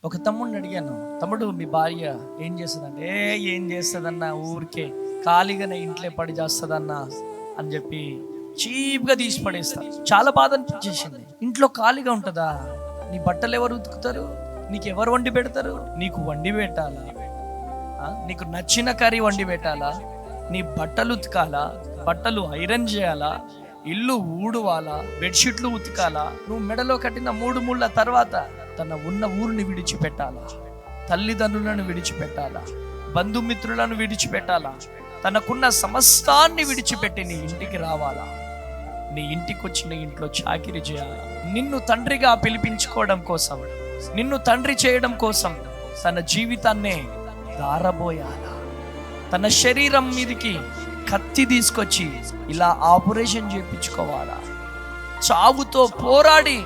ఒక తమ్ముడిని అడిగాను, తమ్ముడు మీ భార్య ఏం చేస్తుందంటే, ఏం చేస్తుందన్నా ఊరికే ఖాళీగానే ఇంట్లో పడి చేస్తుందన్నా అని చెప్పి చీప్గా తీసి పడేస్తారు. చాలా బాధ అనిపించేసింది. ఇంట్లో ఖాళీగా ఉంటుందా? నీ బట్టలు ఎవరు ఉతుకుతారు? నీకు ఎవరు వండి పెడతారు? నీకు వండి పెట్టాలా? నీకు నచ్చిన కర్రీ వండి పెట్టాలా? నీ బట్టలు ఉతకాలా? బట్టలు ఐరన్ చేయాలా? ఇల్లు ఊడువాలా? బెడ్షీట్లు ఉతకాలా? నువ్వు మెడలో కట్టిన 3 ముళ్ళ తర్వాత తన ఉన్న ఊరిని విడిచిపెట్టాలా? తల్లిదండ్రులను విడిచిపెట్టాలా? బంధుమిత్రులను విడిచిపెట్టాలా? తనకున్న సమస్తాన్ని విడిచిపెట్టి నీ ఇంటికి రావాలా? నీ ఇంటికి వచ్చి నీ ఇంట్లో చాకిరీ చేయాలా? నిన్ను తండ్రిగా పిలిపించుకోవడం కోసం, నిన్ను తండ్రి చేయడం కోసం తన జీవితాన్నే దారబోయాలా? తన శరీరం మీదకి కత్తి తీసుకొచ్చి ఇలా ఆపరేషన్ చేయించుకోవాలా? చావుతో పోరాడి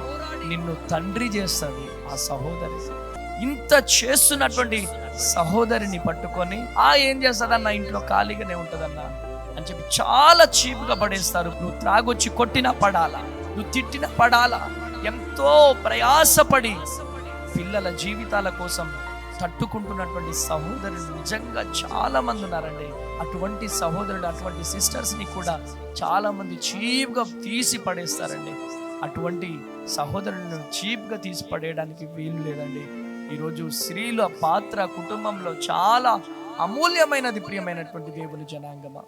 నిన్ను తండ్రి చేస్తుంది ఆ సహోదరి. ఇంత చేస్తున్నటువంటి సహోదరిని పట్టుకొని ఏం చేస్తుందన్న, ఇంట్లో ఖాళీగానే ఉంటుందన్నా అని చెప్పి చాలా చీప్గా పడేస్తారు. నువ్వు త్రాగొచ్చి కొట్టినా పడాలా, నువ్వు తిట్టినా పడాలా? ఎంతో ప్రయాసపడి పిల్లల జీవితాల కోసం తట్టుకుంటున్నటువంటి సహోదరులు నిజంగా చాలా మంది ఉన్నారండి. అటువంటి సహోదరుడు, అటువంటి సిస్టర్స్ని కూడా చాలా మంది చీప్గా తీసి పడేస్తారండి. అటువంటి సహోదరులను చీప్గా తీసి పడేయడానికి వీలు లేదండి. ఈరోజు స్త్రీల పాత్ర కుటుంబంలో చాలా అమూల్యమైనది. ప్రియమైనటువంటి దేవుని జనాంగమా,